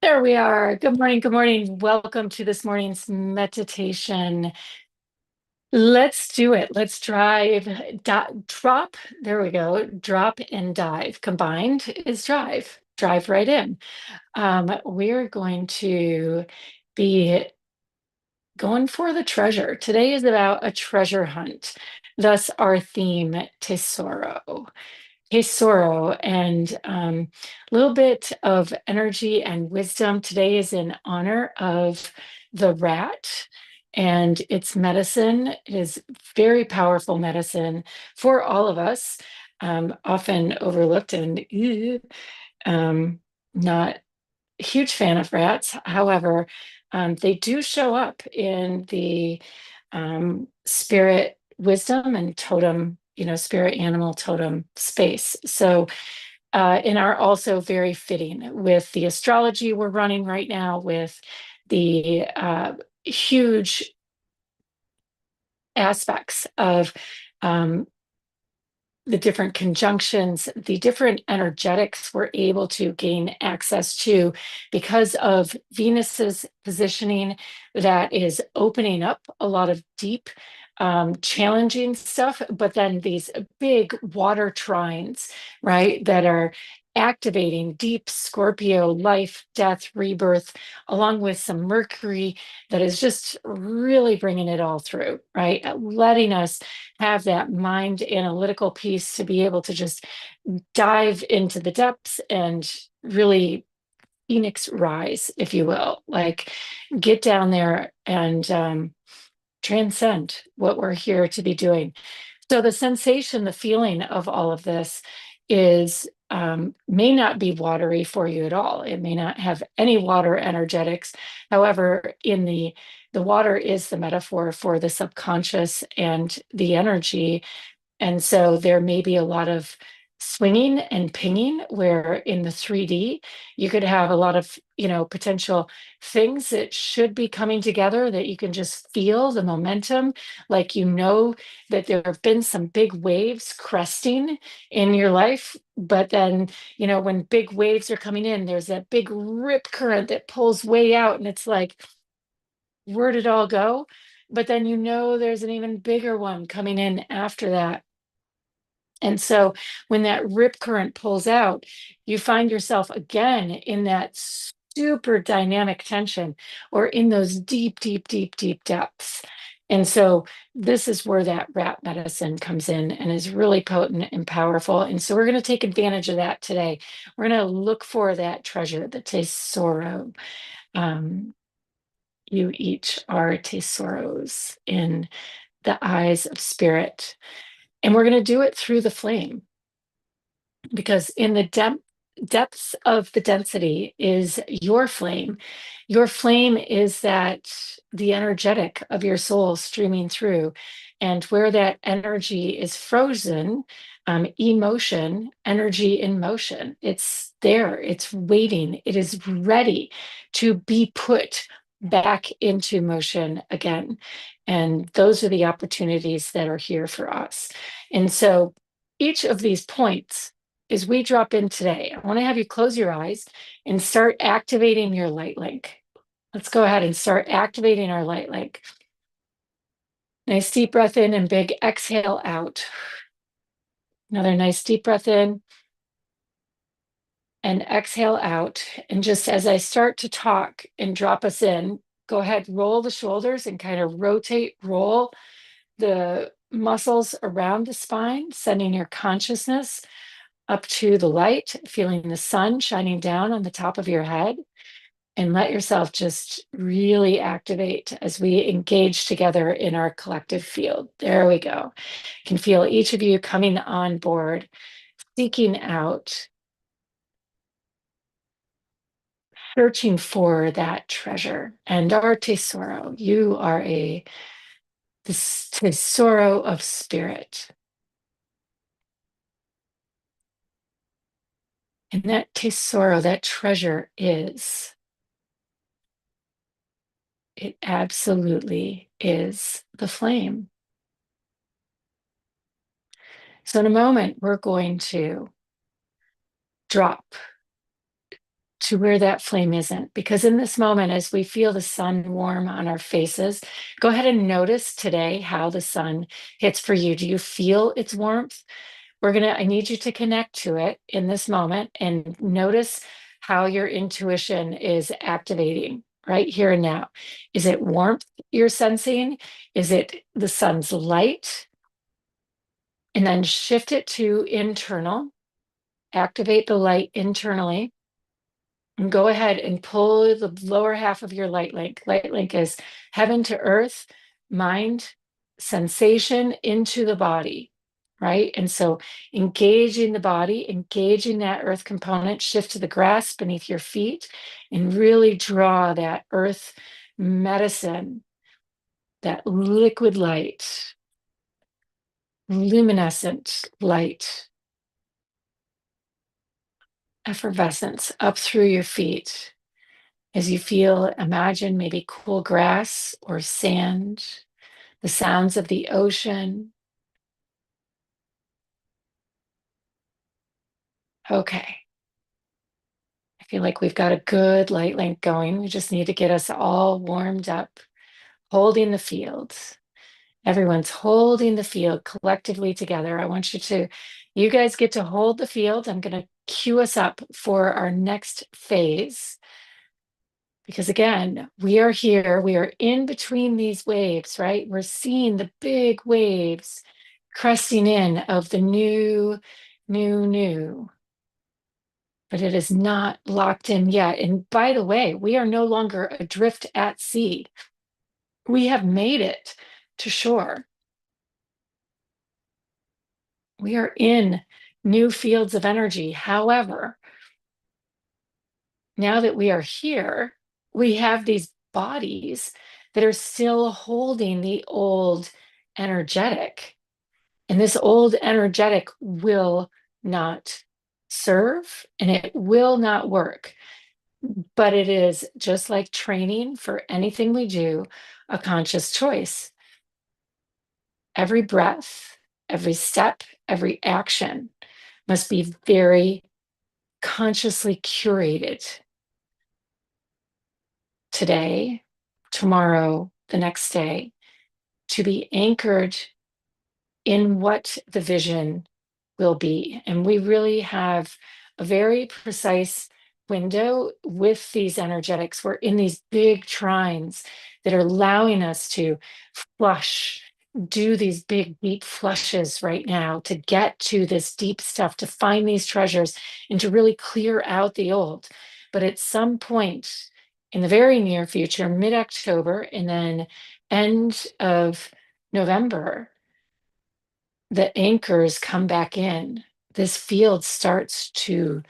There we are. Good morning. Good morning. Welcome to this morning's meditation. Let's do it. Let's drop. There we go. Drop and dive. Combined is drive. Drive right in. We're going to be going for the treasure. Today is about a treasure hunt. Thus, our theme, Tesoro. Tesoro, and a little bit of energy and wisdom. Today is in honor of the rat and its medicine. It is very powerful medicine for all of us, often overlooked and not a huge fan of rats. However, they do show up in the spirit wisdom and totem, spirit animal totem space. So, and are also very fitting with the astrology we're running right now, with the huge aspects of um, the different conjunctions, the different energetics we're able to gain access to because of Venus's positioning that is opening up a lot of deep, challenging stuff, but then these big water trines, right, that are activating deep Scorpio life, death, rebirth, along with some Mercury that is just really bringing it all through, right? Letting us have that mind analytical piece to be able to just dive into the depths and really phoenix rise, if you will, like get down there and transcend what we're here to be doing. So the sensation, the feeling of all of this is may not be watery for you at all. It may not have any water energetics. However, in the water is the metaphor for the subconscious and the energy, and so there may be a lot of swinging and pinging where in the 3D, you could have a lot of, potential things that should be coming together that you can just feel the momentum. Like, that there have been some big waves cresting in your life. But then, when big waves are coming in, there's that big rip current that pulls way out. And it's like, where'd it all go? But then, there's an even bigger one coming in after that. And so when that rip current pulls out, you find yourself again in that super dynamic tension or in those deep, deep, deep, deep depths. And so this is where that rat medicine comes in and is really potent and powerful. And so we're going to take advantage of that today. We're going to look for that treasure, the tesoro. Um, you each are tesoros in the eyes of spirit. And we're going to do it through the flame, because in the depths of the density is your flame. Your flame is that the energetic of your soul streaming through. And where that energy is frozen, emotion, energy in motion, it's there, it's waiting, it is ready to be put back into motion again. And those are the opportunities that are here for us. And so each of these points, as we drop in today, I want to have you close your eyes and start activating your light link. Let's go ahead and start activating our light link. Nice deep breath in and big exhale out. Another nice deep breath in and exhale out. And just as I start to talk and drop us in, go ahead, roll the shoulders and kind of rotate, roll the muscles around the spine, sending your consciousness up to the light, feeling the sun shining down on the top of your head, and let yourself just really activate as we engage together in our collective field. There we go. Can feel each of you coming on board, seeking out, searching for that treasure. And our tesoro, you are this tesoro of spirit. And that tesoro, that treasure it absolutely is the flame. So in a moment, we're going to drop to where that flame isn't. Because in this moment, as we feel the sun warm on our faces, go ahead and notice today how the sun hits for you. Do you feel its warmth? I need you to connect to it in this moment and notice how your intuition is activating right here and now. Is it warmth you're sensing? Is it the sun's light? And then shift it to internal, activate the light internally, and go ahead and pull the lower half of your light link. Light link is heaven to earth, mind, sensation into the body, right? And so engaging the body, engaging that earth component, shift to the grass beneath your feet, and really draw that earth medicine, that liquid light, luminescent light, effervescence up through your feet. As you feel, imagine maybe cool grass or sand, the sounds of the ocean. Okay. I feel like we've got a good light link going. We just need to get us all warmed up, holding the field. Everyone's holding the field collectively together. I want you guys get to hold the field. I'm going to cue us up for our next phase. Because again, we are here, we are in between these waves, right? We're seeing the big waves cresting in of the new, new. But it is not locked in yet. And by the way, we are no longer adrift at sea. We have made it to shore. We are in new fields of energy. However, now that we are here, we have these bodies that are still holding the old energetic. And this old energetic will not serve and it will not work. But it is just like training for anything we do, a conscious choice. Every breath, every step, every action must be very consciously curated today, tomorrow, the next day, to be anchored in what the vision will be. And we really have a very precise window with these energetics. We're in these big trines that are allowing us to flush, do these big, deep flushes right now to get to this deep stuff, to find these treasures and to really clear out the old. But at some point in the very near future, mid-October, and then end of November, the anchors come back in. This field starts to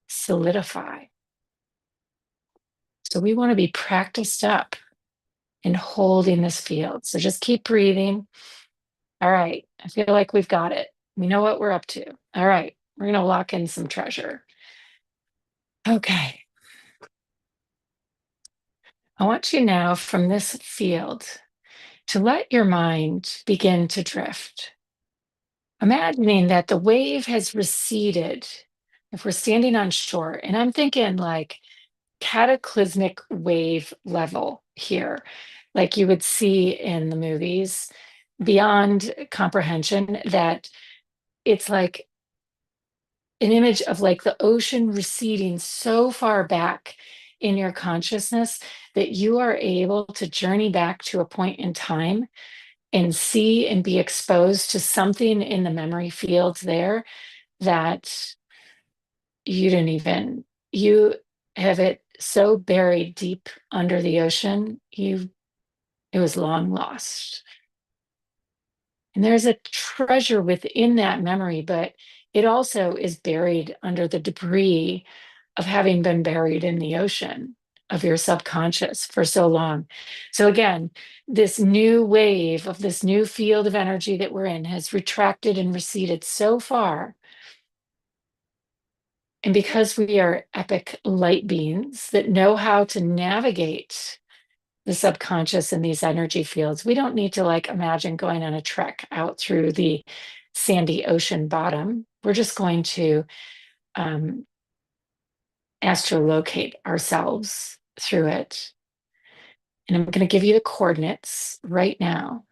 solidify. So we want to be practiced up in holding this field. So just keep breathing. All right. I feel like we've got it. We know what we're up to. All right. We're going to lock in some treasure. Okay. I want you now from this field to let your mind begin to drift. Imagining that the wave has receded. If we're standing on shore, and I'm thinking like cataclysmic wave level here, like you would see in the movies, beyond comprehension, that it's like an image of like the ocean receding so far back in your consciousness that you are able to journey back to a point in time and see and be exposed to something in the memory fields there that you didn't even, you have it so buried deep under the ocean, it was long lost. And there's a treasure within that memory, but it also is buried under the debris of having been buried in the ocean of your subconscious for so long. So again, this new wave of this new field of energy that we're in has retracted and receded so far. And because we are epic light beings that know how to navigate the subconscious in these energy fields, we don't need to like imagine going on a trek out through the sandy ocean bottom. We're just going to astrolocate ourselves through it. And I'm going to give you the coordinates right now.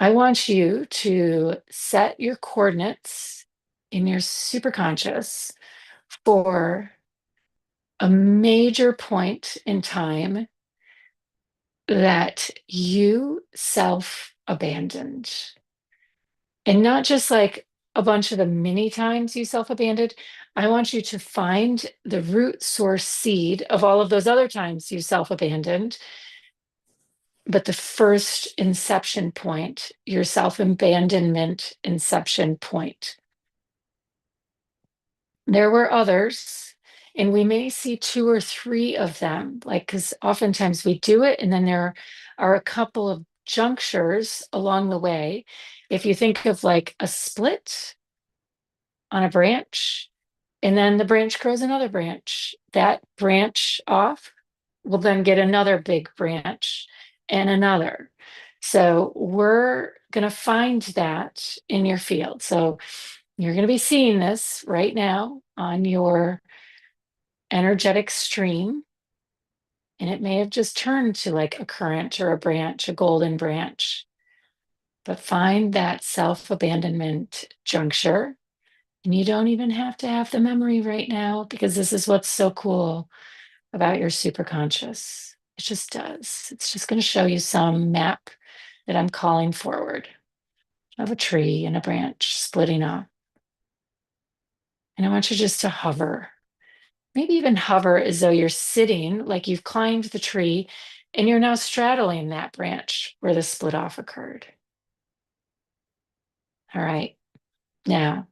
I want you to set your coordinates in your superconscious for a major point in time that you self abandoned. And not just like a bunch of the many times you self abandoned. I want you to find the root source seed of all of those other times you self abandoned. But the first inception point, your self abandonment inception point. There were others, and we may see two or three of them, like, because oftentimes we do it, and then there are a couple of junctures along the way. If you think of like a split on a branch, and then the branch grows another branch, that branch off will then get another big branch and another. So we're going to find that in your field. So you're going to be seeing this right now on your energetic stream. And it may have just turned to like a current or a branch, a golden branch. But find that self abandonment juncture. And you don't even have to have the memory right now, because this is what's so cool about your superconscious. It just does. It's just going to show you some map that I'm calling forward of a tree and a branch splitting off. And I want you just to hover. Maybe even hover as though you're sitting, like you've climbed the tree and you're now straddling that branch where the split off occurred. All right. Now,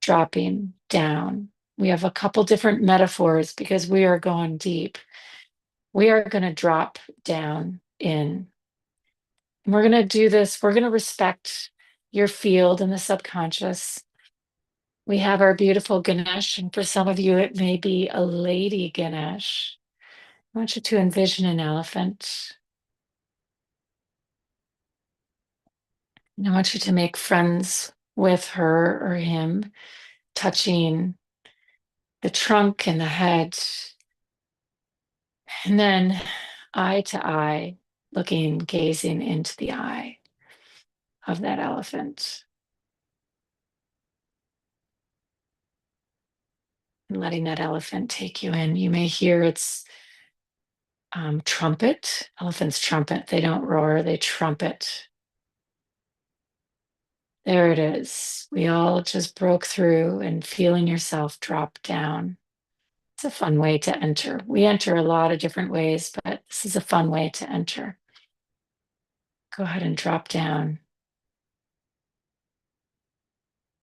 dropping down. We have a couple different metaphors because we are going deep. We are going to drop down in. And we're going to do this. We're going to respect your field in the subconscious. We have our beautiful Ganesh, and for some of you, it may be a lady Ganesh. I want you to envision an elephant. And I want you to make friends with her or him, touching the trunk and the head. And then eye to eye, looking, gazing into the eye of that elephant. And letting that elephant take you in. You may hear its trumpet, elephant's trumpet. They don't roar, they trumpet. There it is. We all just broke through and feeling yourself drop down. It's a fun way to enter. We enter a lot of different ways, but this is a fun way to enter. Go ahead and drop down.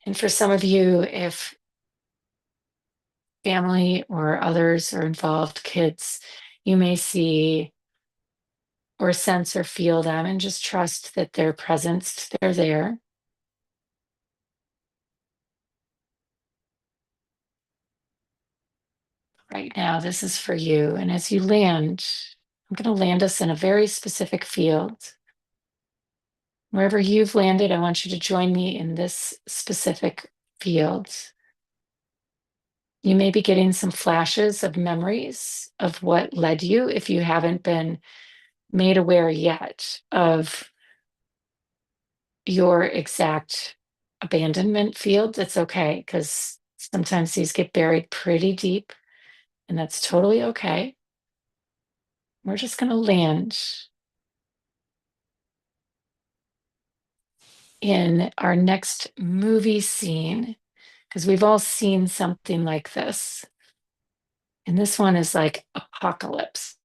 And for some of you, if family or others are involved, kids, you may see or sense or feel them and just trust that their presence, they're there. Right now, this is for you. And as you land, I'm going to land us in a very specific field. Wherever you've landed, I want you to join me in this specific field. You may be getting some flashes of memories of what led you, if you haven't been made aware yet of your exact abandonment field. That's okay, because sometimes these get buried pretty deep, and that's totally okay. We're just going to land in our next movie scene, because we've all seen something like this. And this one is like apocalypse.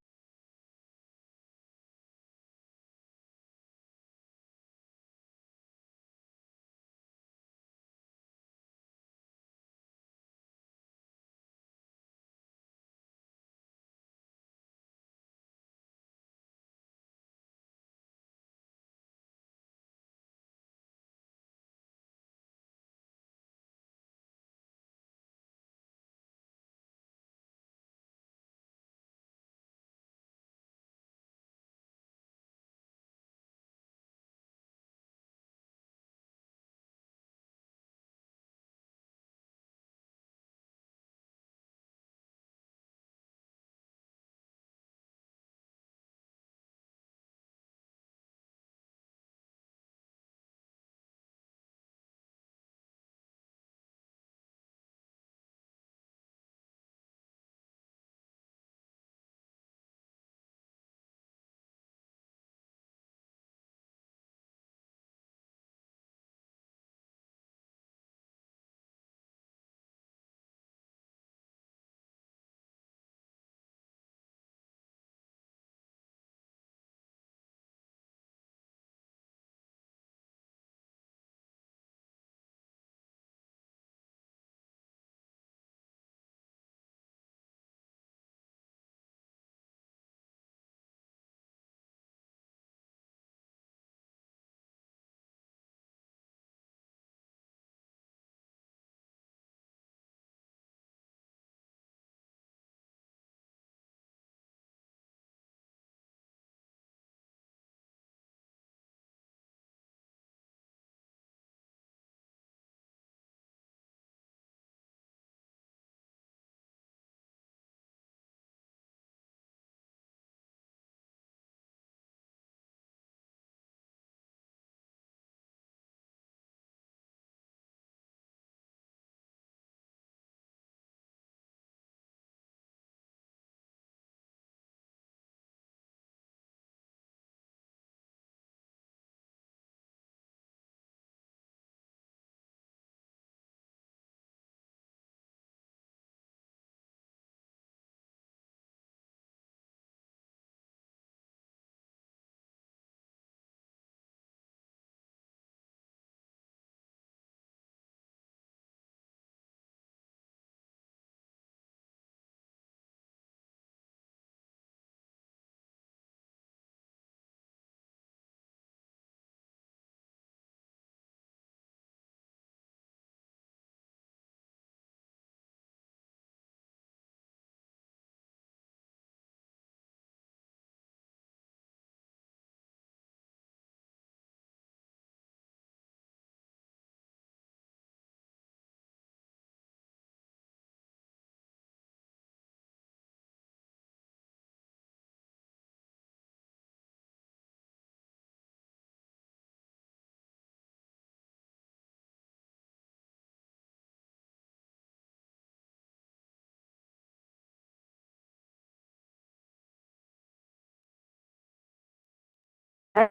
So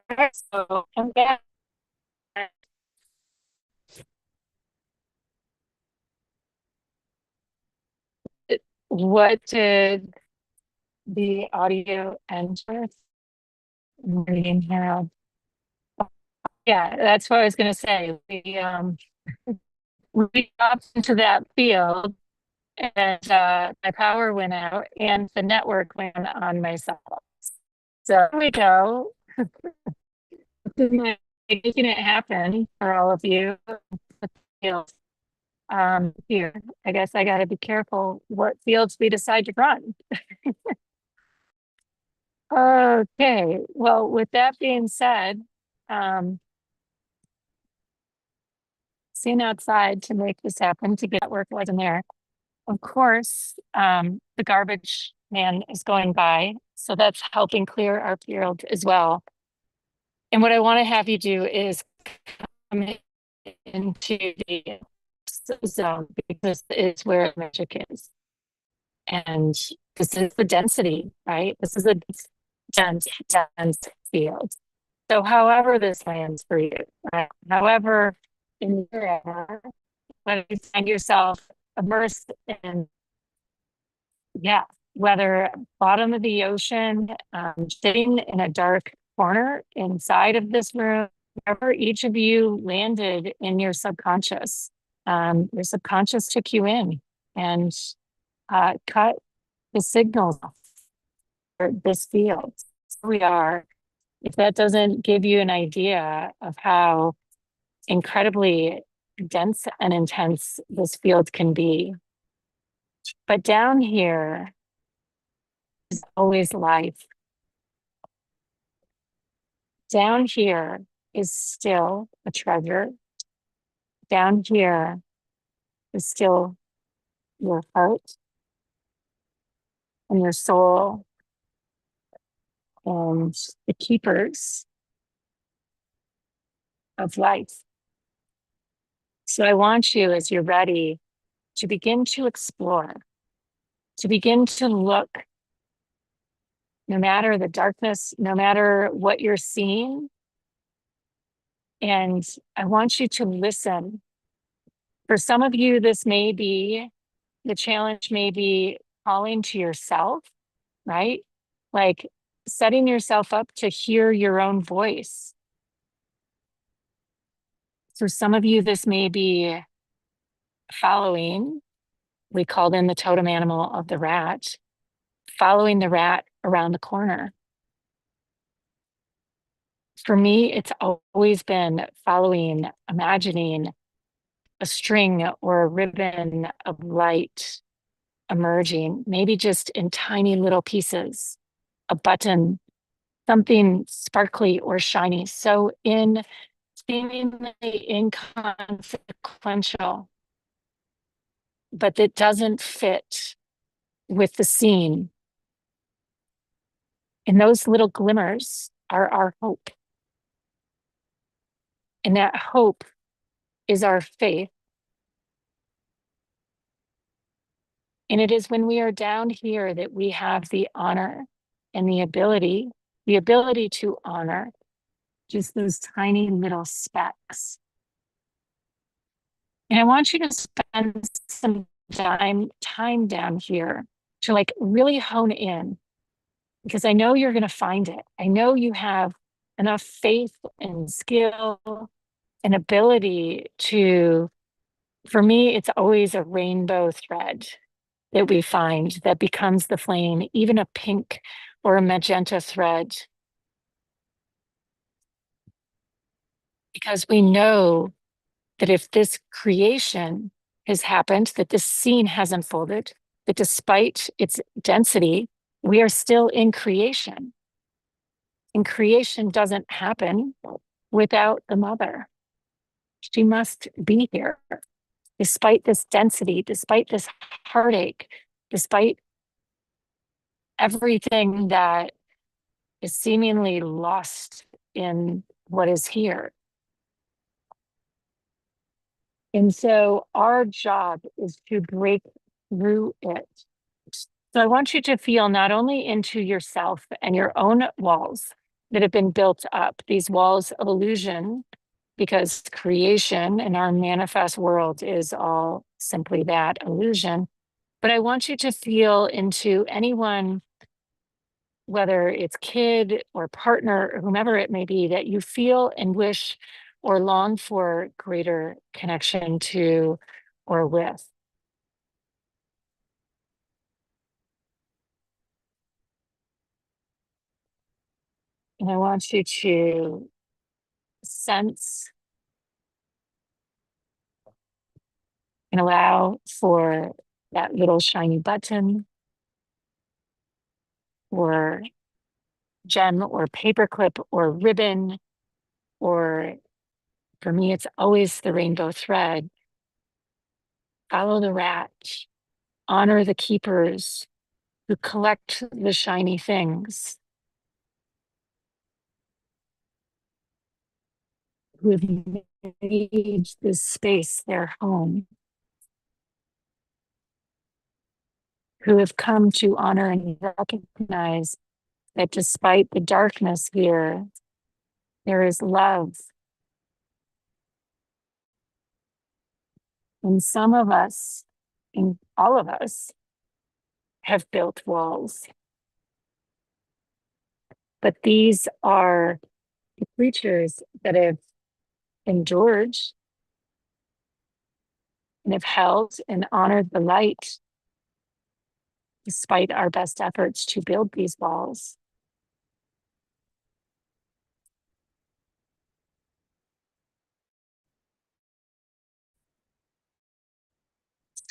I'm back. What did the audio end with? Reading here. Yeah, that's what I was gonna say. We got into that field and my power went out and the network went on my cell phone. So here we go. Making it happen for all of you. Fields. Here, I guess I gotta be careful what fields we decide to run. Okay, well, with that being said, um, seeing outside to make this happen, to get work wasn't there. Of course, the garbage man is going by, so that's helping clear our field as well. And what I want to have you do is come into the zone because it's where magic is. And this is the density, right? This is a dense field. So however this lands for you, right? However, in your era, whether you find yourself immersed in, yeah, whether bottom of the ocean, sitting in a dark corner inside of this room, wherever each of you landed in your subconscious took you in and cut the signals for this field. So we are. If that doesn't give you an idea of how incredibly dense and intense this field can be. But down here is always life. Down here is still a treasure. Down here is still your heart and your soul and the keepers of life. So I want you, as you're ready, to begin to explore, to begin to look, no matter the darkness, no matter what you're seeing. And I want you to listen. For some of you, this may be, the challenge may be calling to yourself, right? Like setting yourself up to hear your own voice. For some of you, this may be following, we called in the totem animal of the rat, following the rat around the corner. For me, it's always been following, imagining a string or a ribbon of light emerging, maybe just in tiny little pieces, a button, something sparkly or shiny, so seemingly inconsequential, but that doesn't fit with the scene. And those little glimmers are our hope. And that hope is our faith. And it is when we are down here that we have the honor and the ability to honor just those tiny little specks. And I want you to spend some time down here to like really hone in, because I know you're going to find it. I know you have enough faith and skill and ability to, for me, it's always a rainbow thread that we find that becomes the flame, even a pink or a magenta thread. Because we know that if this creation has happened, that this scene has unfolded, that despite its density, we are still in creation. And creation doesn't happen without the mother. She must be here, despite this density, despite this heartache, despite everything that is seemingly lost in what is here. And so our job is to break through it. So I want you to feel not only into yourself and your own walls, that have been built up, these walls of illusion, because creation in our manifest world is all simply that, illusion. But I want you to feel into anyone, whether it's kid or partner or whomever it may be, that you feel and wish or long for greater connection to or with. And I want you to sense and allow for that little shiny button or gem or paperclip or ribbon, or for me, it's always the rainbow thread. Follow the rat, honor the keepers who collect the shiny things, who have made this space their home, who have come to honor and recognize that despite the darkness here, there is love. And some of us, and all of us, have built walls. But these are the creatures that have endured and have held and honored the light despite our best efforts to build these walls.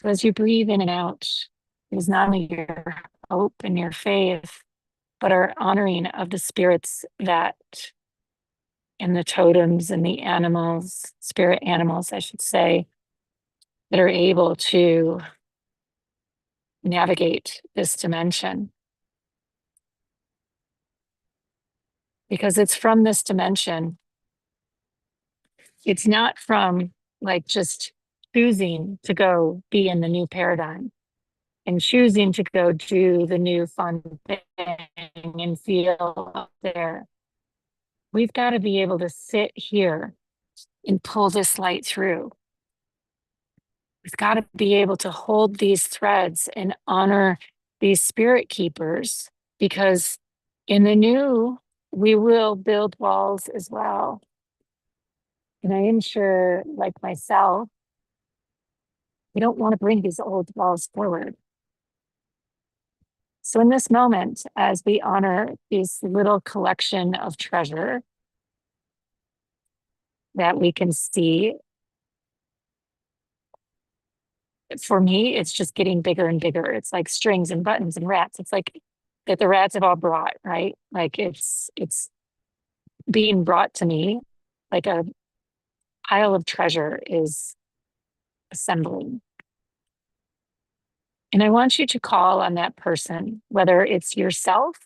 So as you breathe in and out, it is not only your hope and your faith, but our honoring of the spirits that, and the totems and the animals, spirit animals, I should say, that are able to navigate this dimension. Because it's from this dimension. It's not from like just choosing to go be in the new paradigm and choosing to go do the new fun thing and feel up there. We've got to be able to sit here and pull this light through. We've got to be able to hold these threads and honor these spirit keepers, because in the new, we will build walls as well. And I am sure, like myself, we don't want to bring these old walls forward. So in this moment, as we honor this little collection of treasure that we can see, for me, it's just getting bigger and bigger. It's like strings and buttons and rats. It's like that the rats have all brought, right? Like it's being brought to me, like a pile of treasure is assembling. And I want you to call on that person, whether it's yourself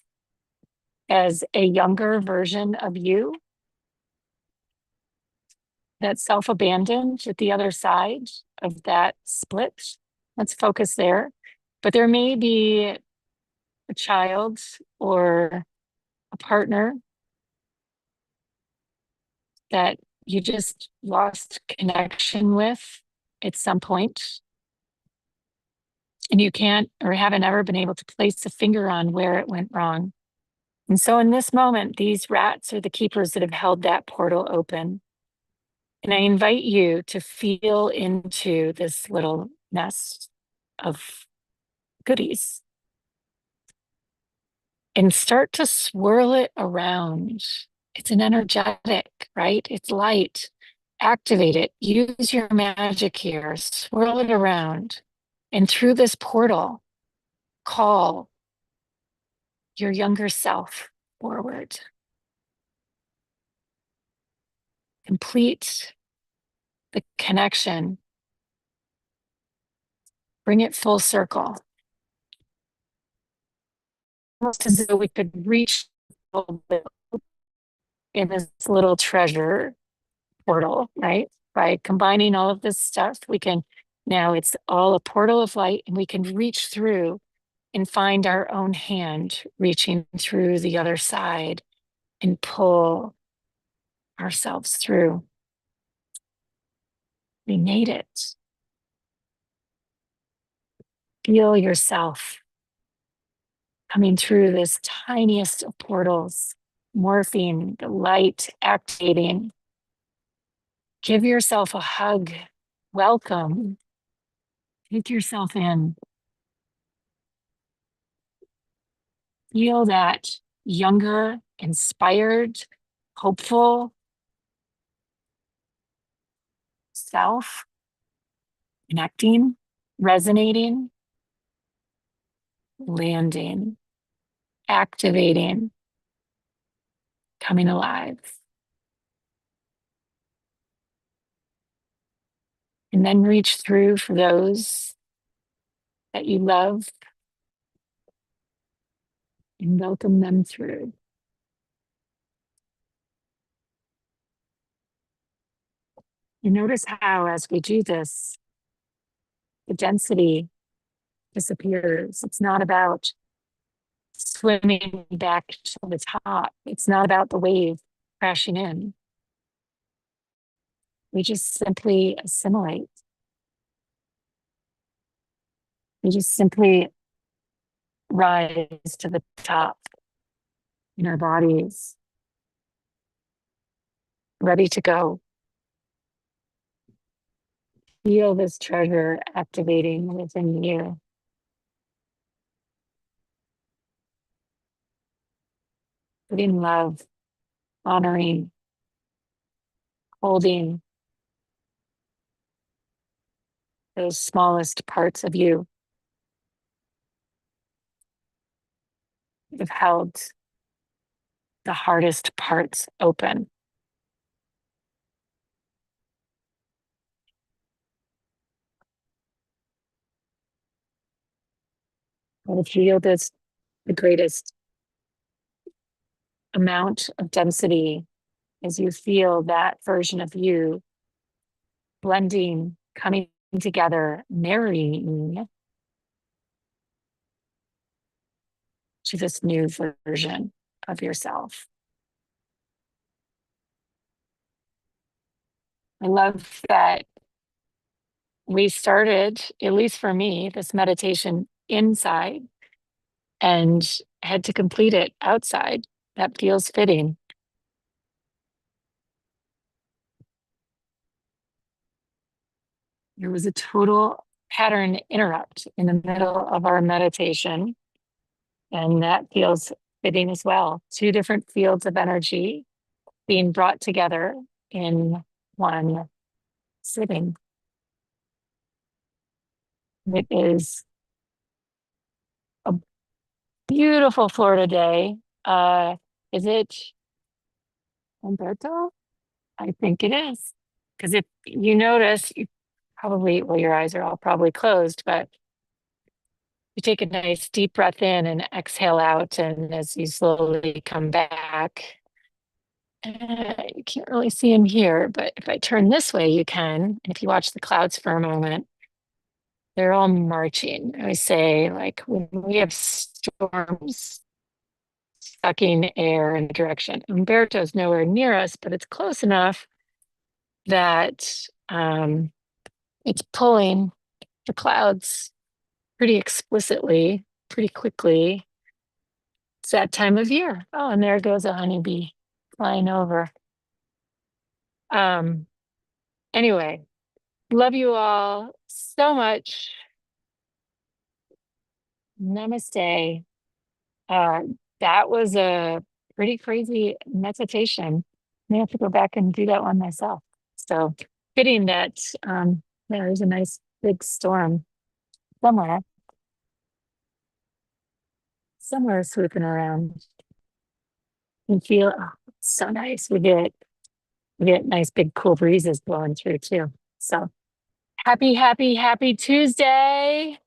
as a younger version of you that's self-abandoned at the other side of that split. Let's focus there. But there may be a child or a partner that you just lost connection with at some point, and you can't or haven't ever been able to place a finger on where it went wrong. And so in this moment, these rats are the keepers that have held that portal open. And I invite you to feel into this little nest of goodies and start to swirl it around. It's an energetic, right? It's light. Activate it. Use your magic here. Swirl it around. And through this portal, call your younger self forward. Complete the connection. Bring it full circle. Almost as though we could reach in this little treasure portal, right? By combining all of this stuff, we can, now it's all a portal of light, and we can reach through and find our own hand reaching through the other side and pull ourselves through. We made it. Feel yourself coming through this tiniest of portals, morphing, the light activating. Give yourself a hug. Welcome. Take yourself in. Feel that younger, inspired, hopeful self connecting, resonating, landing, activating, coming alive. And then reach through for those that you love and welcome them through. You notice how, as we do this, the density disappears. It's not about swimming back to the top. It's not about the wave crashing in. We just simply assimilate. We just simply rise to the top in our bodies, ready to go. Feel this treasure activating within you. Putting love, honoring, holding those smallest parts of you that have held the hardest parts open. What if you yielded the greatest amount of density as you feel that version of you blending, coming together, marrying to this new version of yourself. I love that we started, at least for me, this meditation inside and had to complete it outside. That feels fitting. There was a total pattern interrupt in the middle of our meditation, and that feels fitting as well. Two different fields of energy being brought together in one sitting. It is a beautiful Florida day. Is it Umberto? I think it is. Because if you notice, you probably, well, your eyes are all probably closed, but you take a nice deep breath in and exhale out. And as you slowly come back, you can't really see him here, but if I turn this way, you can. And if you watch the clouds for a moment, they're all marching. I say, like, when we have storms sucking air in a direction, Umberto's nowhere near us, but it's close enough that it's pulling the clouds pretty explicitly, pretty quickly. It's that time of year. Oh, and there goes a honeybee flying over. Anyway, love you all so much. Namaste. Uh, that was a pretty crazy meditation. I have to go back and do that one myself. So fitting that there's a nice big storm somewhere, somewhere swooping around. And feel it's so nice. We get nice big cool breezes blowing through too. So happy, happy, happy Tuesday.